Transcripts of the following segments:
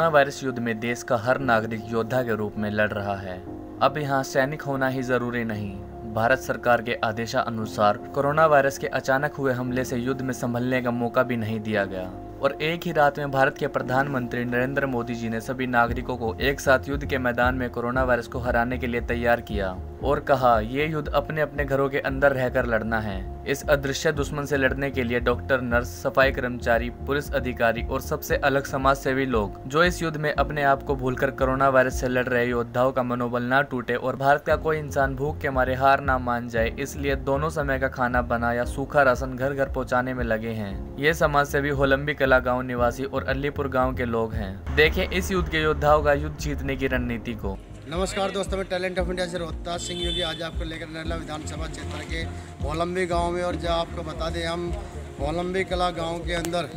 Corona virus युद्ध में देश का हर नागरिक योद्धा के रूप में लड़ रहा है। अब यहाँ सैनिक होना ही जरूरी नहीं। भारत सरकार के आदेशानुसार कोरोना वायरस के अचानक हुए हमले से युद्ध में संभलने का मौका भी नहीं दिया गया और एक ही रात में भारत के प्रधानमंत्री नरेंद्र मोदी जी ने सभी नागरिकों को एक साथ युद्ध के मैदान में कोरोना वायरस को हराने के लिए तैयार किया और कहा ये युद्ध अपने अपने घरों के अंदर रहकर लड़ना है। इस अदृश्य दुश्मन से लड़ने के लिए डॉक्टर, नर्स, सफाई कर्मचारी, पुलिस अधिकारी और सबसे अलग समाज सेवी लोग जो इस युद्ध में अपने आप को भूलकर कोरोना वायरस से लड़ रहे योद्धाओं का मनोबल ना टूटे और भारत का कोई इंसान भूख के मारे हार ना मान जाए, इसलिए दोनों समय का खाना बना या सूखा राशन घर घर पहुँचाने में लगे हैं। ये समाज सेवी होलंबी कला गाँव निवासी और अलीपुर गाँव के लोग हैं। देखें इस युद्ध के योद्धाओं का युद्ध जीतने की रणनीति को। नमस्कार दोस्तों, मैं टैलेंट ऑफ इंडिया से रोहतास सिंह योगी आज आपको लेकर नरला विधानसभा क्षेत्र के होलंबी गांव में। और जहां आपको बता दें, हम होलंबी कला गांव के अंदर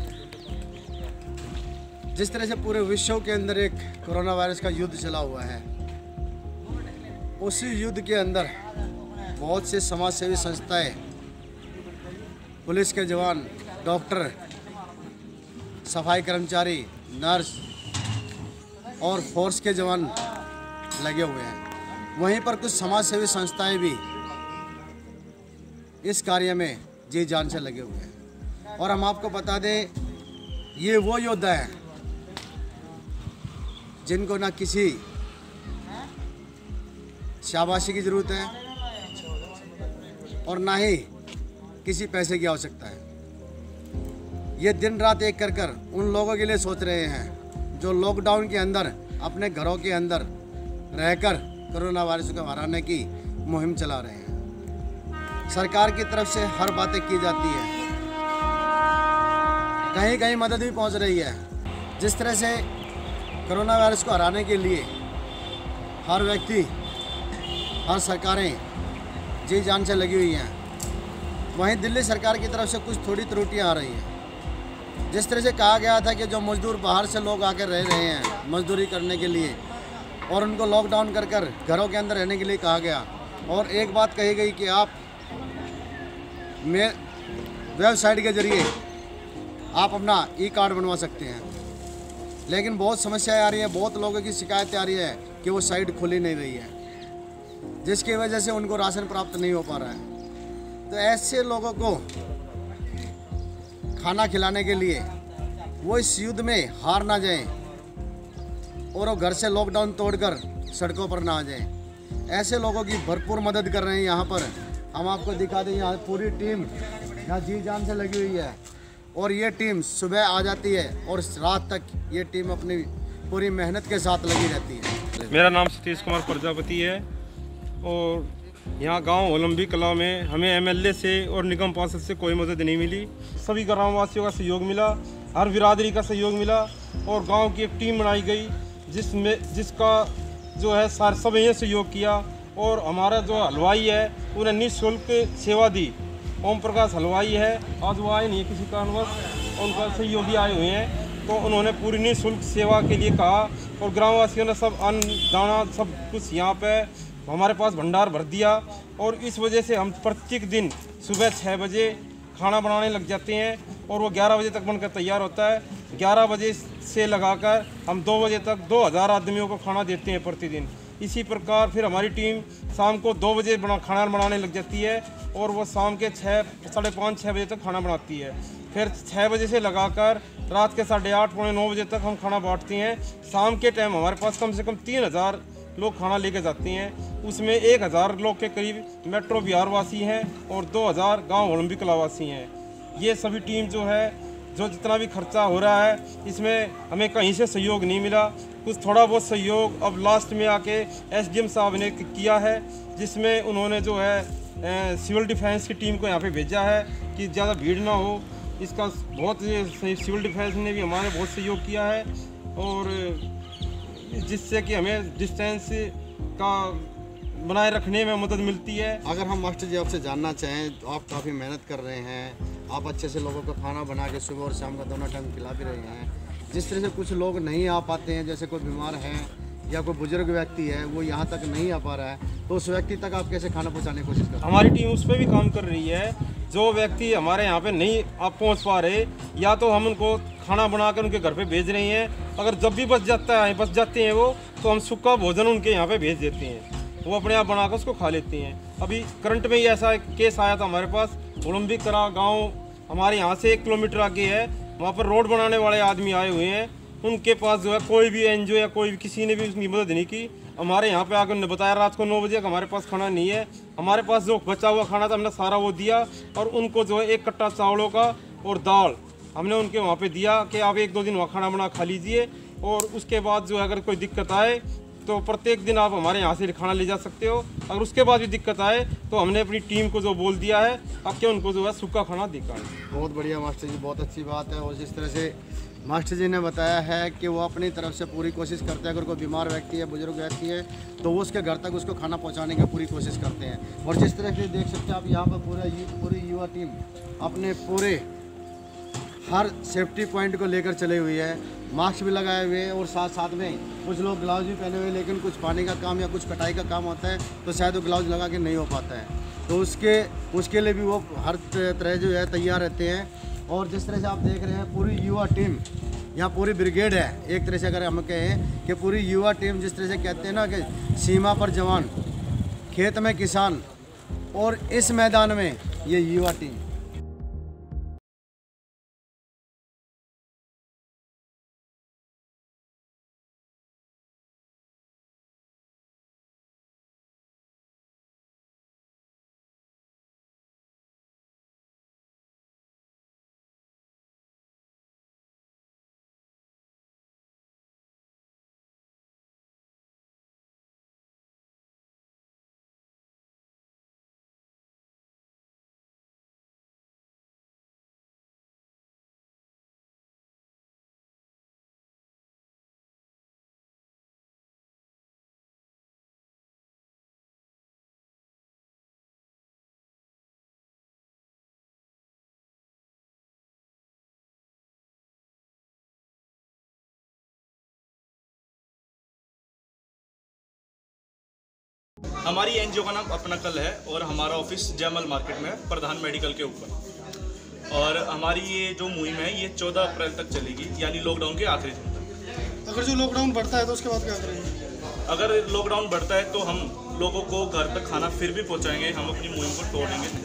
जिस तरह से पूरे विश्व के अंदर एक कोरोना वायरस का युद्ध चला हुआ है, उसी युद्ध के अंदर बहुत से समाज सेवी संस्थाएं, पुलिस के जवान, डॉक्टर, सफाई कर्मचारी, नर्स और फोर्स के जवान लगे हुए हैं। वहीं पर कुछ समाज सेवी संस्थाएं भी इस कार्य में जी जान से लगे हुए हैं। और हम आपको बता दें, ये वो योद्धा हैं जिनको ना किसी शाबाशी की ज़रूरत है और ना ही किसी पैसे की आवश्यकता है। ये दिन रात एक कर उन लोगों के लिए सोच रहे हैं जो लॉकडाउन के अंदर अपने घरों के अंदर रहकर कोरोना वायरस को हराने की मुहिम चला रहे हैं। सरकार की तरफ से हर बातें की जाती है, कहीं कहीं मदद भी पहुंच रही है। जिस तरह से कोरोना वायरस को हराने के लिए हर व्यक्ति, हर सरकारें जी जान से लगी हुई हैं, वहीं दिल्ली सरकार की तरफ से कुछ थोड़ी त्रुटियां आ रही हैं। जिस तरह से कहा गया था कि जो मजदूर बाहर से लोग आकर रह रहे हैं मजदूरी करने के लिए और उनको लॉकडाउन कर घरों के अंदर रहने के लिए कहा गया, और एक बात कही गई कि आप वेबसाइट के जरिए आप अपना ई कार्ड बनवा सकते हैं। लेकिन बहुत समस्याएं आ रही है, बहुत लोगों की शिकायतें आ रही है कि वो साइट खुली नहीं रही है, जिसकी वजह से उनको राशन प्राप्त नहीं हो पा रहा है। तो ऐसे लोगों को खाना खिलाने के लिए वो इस युद्ध में हार ना जाएं और वो घर से लॉकडाउन तोड़कर सड़कों पर ना आ जाएं, ऐसे लोगों की भरपूर मदद कर रहे हैं। यहाँ पर हम आपको दिखा दें, यहाँ पूरी टीम यहाँ जी जान से लगी हुई है और ये टीम सुबह आ जाती है और रात तक ये टीम अपनी पूरी मेहनत के साथ लगी रहती है। मेरा नाम सतीश कुमार प्रजापति है और यहाँ गांव होलंबी कला में हमें एमएलए से और निगम पार्षद से कोई मदद नहीं मिली। सभी ग्रामवासियों का सहयोग मिला, हर बिरादरी का सहयोग मिला और गांव की एक टीम बनाई गई जिसका जो है सब ये सहयोग किया। और हमारा जो हलवाई है उन्हें निःशुल्क सेवा दी। ओम प्रकाश हलवाई है, आज वो आए नहीं किसी कारणवश, उनका सहयोगी आए हुए हैं, तो उन्होंने पूरी निःशुल्क सेवा के लिए कहा और ग्रामवासियों ने सब अन्न दाना सब कुछ यहाँ पे हमारे पास भंडार भर दिया। और इस वजह से हम प्रत्येक दिन सुबह 6 बजे खाना बनाने लग जाते हैं और वो 11 बजे तक बनकर तैयार होता है। 11 बजे से लगाकर हम 2 बजे तक 2000 आदमियों को खाना देते हैं प्रतिदिन। इसी प्रकार फिर हमारी टीम शाम को 2 बजे खाना बनाने लग जाती है और वो शाम के 5:30 6 बजे तक खाना बनाती है। फिर 6 बजे से लगाकर रात के 8:30 पौने 9 बजे तक हम खाना बांटते हैं। शाम के टाइम हमारे पास कम से कम 3000 लोग खाना लेके जाते हैं। उसमें 1000 लोग के करीब मेट्रो बिहार वासी हैं और 2000 गांव होलंबी कला वासी हैं। ये सभी टीम जो है, जो जितना भी खर्चा हो रहा है, इसमें हमें कहीं से सहयोग नहीं मिला। कुछ थोड़ा बहुत सहयोग अब लास्ट में आके एसडीएम साहब ने किया है, जिसमें उन्होंने जो है सिविल डिफेंस की टीम को यहाँ पे भेजा है कि ज़्यादा भीड़ ना हो। इसका बहुत सिविल डिफेंस ने भी हमारे बहुत सहयोग किया है और जिससे कि हमें डिस्टेंस का बनाए रखने में मदद मिलती है। अगर हम मास्टर जी आपसे जानना चाहें तो आप काफ़ी मेहनत कर रहे हैं, आप अच्छे से लोगों को खाना बना के सुबह और शाम का दोनों टाइम खिला भी रहे हैं। जिस तरह से कुछ लोग नहीं आ पाते हैं, जैसे कोई बीमार है या कोई बुजुर्ग व्यक्ति है वो यहाँ तक नहीं आ पा रहा है, तो उस व्यक्ति तक आप कैसे खाना पहुँचाने की कोशिश कर रहे हैं? हमारी टीम उस पर भी काम कर रही है। जो व्यक्ति हमारे यहाँ पे नहीं आप पहुँच पा रहे, या तो हम उनको खाना बनाकर उनके घर पे भेज रहे हैं अगर जब भी बच जाते हैं वो, तो हम सूखा भोजन उनके यहाँ पे भेज देते हैं, वो अपने आप बनाकर उसको खा लेते हैं। अभी करंट में ही ऐसा एक केस आया था हमारे पास, ओलंपिक करा गाँव हमारे यहाँ से 1 किलोमीटर आगे है, वहाँ पर रोड बनाने वाले आदमी आए हुए हैं, उनके पास जो है कोई भी एनजीओ या कोई भी किसी ने भी उसकी मदद नहीं की। हमारे यहाँ पे आकर उन्होंने बताया रात को 9 बजे कि हमारे पास खाना नहीं है। हमारे पास जो बचा हुआ खाना था हमने सारा वो दिया, और उनको जो है 1 कट्टा चावलों का और दाल हमने उनके वहाँ पे दिया कि आप 1-2 दिन वहाँ खाना बना खा लीजिए, और उसके बाद जो है अगर कोई दिक्कत आए तो प्रत्येक दिन आप हमारे यहाँ से खाना ले जा सकते हो। अगर उसके बाद भी दिक्कत आए तो हमने अपनी टीम को जो बोल दिया है अब क्या उनको जो है सूखा खाना दिखाएं। बहुत बढ़िया मास्टर जी, बहुत अच्छी बात है। और जिस तरह से मास्टर जी ने बताया है कि वो अपनी तरफ से पूरी कोशिश करते हैं, अगर कोई बीमार व्यक्ति है, बुजुर्ग व्यक्ति है, तो वो उसके घर तक उसको खाना पहुंचाने की पूरी कोशिश करते हैं। और जिस तरह से देख सकते हैं आप यहाँ पर पूरी युवा टीम अपने पूरे हर सेफ्टी पॉइंट को लेकर चली हुई है, मास्क भी लगाए हुए हैं, और साथ साथ में कुछ लोग ग्लव्स भी पहने हुए, लेकिन कुछ पानी का काम या कुछ कटाई का काम होता है तो शायद वो ग्लव्स लगा के नहीं हो पाता है, तो उसके लिए भी वो हर तरह जो है तैयार रहते हैं। और जिस तरह से आप देख रहे हैं पूरी युवा टीम, यहाँ पूरी ब्रिगेड है एक तरह से, अगर हम कहें कि पूरी युवा टीम, जिस तरह से कहते हैं ना कि सीमा पर जवान, खेत में किसान, और इस मैदान में ये युवा टीम। हमारी एनजीओ का नाम अपना कल है, और हमारा ऑफिस जयमल मार्केट में है, प्रधान मेडिकल के ऊपर। और हमारी ये जो मुहिम है ये 14 अप्रैल तक चलेगी, यानी लॉकडाउन के आखिरी दिन तक। अगर जो लॉकडाउन बढ़ता है तो उसके बाद क्या करेंगे? अगर लॉकडाउन बढ़ता है तो हम लोगों को घर तक खाना फिर भी पहुंचाएंगे, हम अपनी मुहिम को तोड़ेंगे नहीं।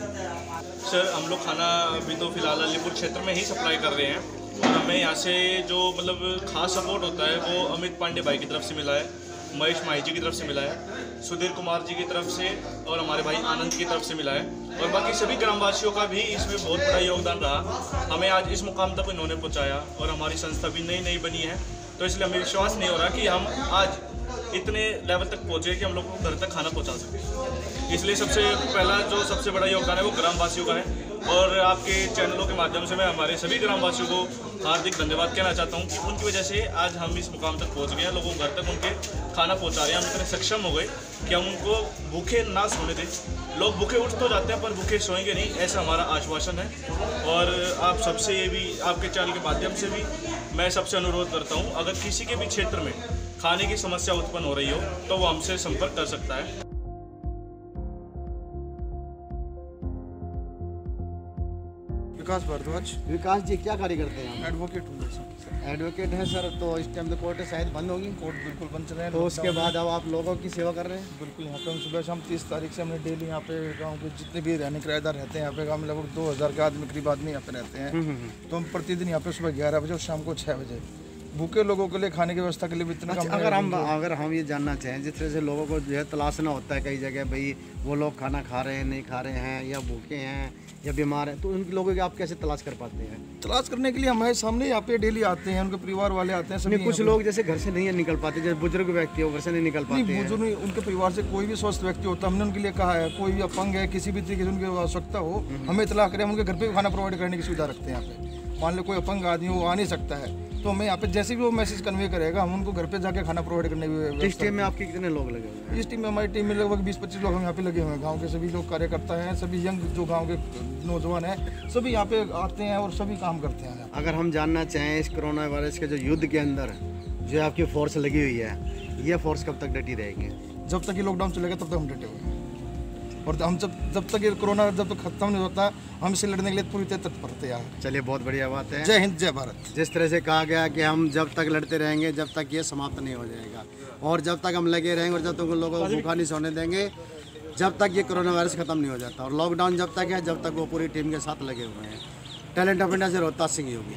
सर, हम लोग खाना अभी तो फिलहाल अलीपुर क्षेत्र में ही सप्लाई कर रहे हैं, और हमें यहाँ से जो मतलब खास सपोर्ट होता है वो अमित पांडे भाई की तरफ से मिला है, महेश माही जी की तरफ से मिला है, सुधीर कुमार जी की तरफ से, और हमारे भाई आनंद की तरफ से मिला है, और बाकी सभी ग्रामवासियों का भी इसमें बहुत बड़ा योगदान रहा। हमें आज इस मुकाम तक इन्होंने पहुंचाया, और हमारी संस्था भी नई बनी है, तो इसलिए हमें विश्वास नहीं हो रहा कि हम आज इतने लेवल तक पहुंचे कि हम लोग को घर तक खाना पहुंचा सकें। इसलिए सबसे बड़ा योगदान है वो ग्रामवासियों का है, और आपके चैनलों के माध्यम से मैं हमारे सभी ग्रामवासियों को हार्दिक धन्यवाद कहना चाहता हूँ कि उनकी वजह से आज हम इस मुकाम तक पहुँच गए हैं, लोगों को घर तक उनके खाना पहुँचा रहे हैं। हम इतने सक्षम हो गए कि हम उनको भूखे ना सोने दें। लोग भूखे उठ तो जाते हैं पर भूखे सोएंगे नहीं, ऐसा हमारा आश्वासन है। और आप सबसे भी, आपके चैनल के माध्यम से भी मैं सबसे अनुरोध करता हूँ, अगर किसी के भी क्षेत्र में खाने की समस्या उत्पन्न हो रही हो तो वो हमसे संपर्क कर सकता है। विकास भारद्वाज। विकास जी क्या कार्य करते हैं? एडवोकेट हूँ सर। एडवोकेट हैं सर, तो इस टाइम तो कोर्ट शायद बंद होगी। कोर्ट बिल्कुल बंद चल रहे हैं। तो उसके बाद अब आप लोगों की सेवा कर रहे हैं? बिल्कुल, यहाँ पे हम सुबह शाम 30 तारीख से हमने डेली यहाँ पे गाँव के जितने भी रहने किराएदार रहते हैं, यहाँ पे गाँव में लगभग 2000 के आदमी करीब आदमी यहाँ पे रहते हैं। तो हम प्रतिदिन यहाँ पे सुबह 11 बजे और शाम को 6 बजे भूखे लोगों के लिए खाने की व्यवस्था के लिए भी इतना अच्छा, अगर हम ये जानना चाहें, जिस तरह से लोगों को जो है तलाशना होता है कई जगह, भाई वो लोग खाना खा रहे हैं नहीं खा रहे हैं, या भूखे हैं या बीमार हैं, तो उन लोगों की आप कैसे तलाश कर पाते हैं? तलाश करने के लिए हमारे सामने यहाँ पे डेली आते हैं, उनके परिवार वाले आते हैं सभी। कुछ लोग जैसे घर से नहीं निकल पाते, जैसे बुजुर्ग व्यक्ति हो घर से नहीं निकल पाते हैं। बुजुर्ग उनके परिवार से कोई भी स्वस्थ व्यक्ति होता है, हमने उनके लिए कहा है, कोई भी अपंग है, किसी भी तरीके से उनकी आवश्यकता हो हमें इतला करें, हम उनके घर पे खाना प्रोवाइड करने की सुविधा रखते हैं। यहाँ पे मान लो कोई अपंग आदमी वो आ नहीं सकता है, तो हमें यहाँ पे जैसे भी वो मैसेज कन्वे करेगा हम उनको घर पे जाके खाना प्रोवाइड करने की। इस टीम में आपके कितने लोग लगे हुए हैं? इस टीम में हमारी टीम में लगभग 20-25 लोग हम यहाँ पे लगे हुए हैं। गांव के सभी लोग कार्यकर्ता हैं, सभी यंग जो गांव के नौजवान हैं, सभी यहाँ पे आते हैं और सभी काम करते हैं। अगर हम जानना चाहें इस कोरोना वायरस के जो युद्ध के अंदर जो आपकी फोर्स लगी हुई है, ये फोर्स कब तक डटी रहेगी? जब तक ये लॉकडाउन चलेगा तब तक हम डटे हुए हैं। और हम जब तक ये कोरोना जब तक खत्म नहीं होता, हम इसे लड़ने के लिए पूरी तरह तत्पर तैयार हैं। चलिए, बहुत बढ़िया बात है। जय हिंद, जय भारत। जिस तरह से कहा गया कि हम जब तक लड़ते रहेंगे जब तक ये समाप्त नहीं हो जाएगा, और जब तक हम लगे रहेंगे और जब तक उन लोगों को भूखा नहीं सोने देंगे, जब तक ये कोरोना वायरस खत्म नहीं हो जाता। और लॉकडाउन जब तक है, जब तक वो पूरी टीम के साथ लगे हुए हैं। टैलेंट ऑफ इंडिया से रोहतास सिंह योगी।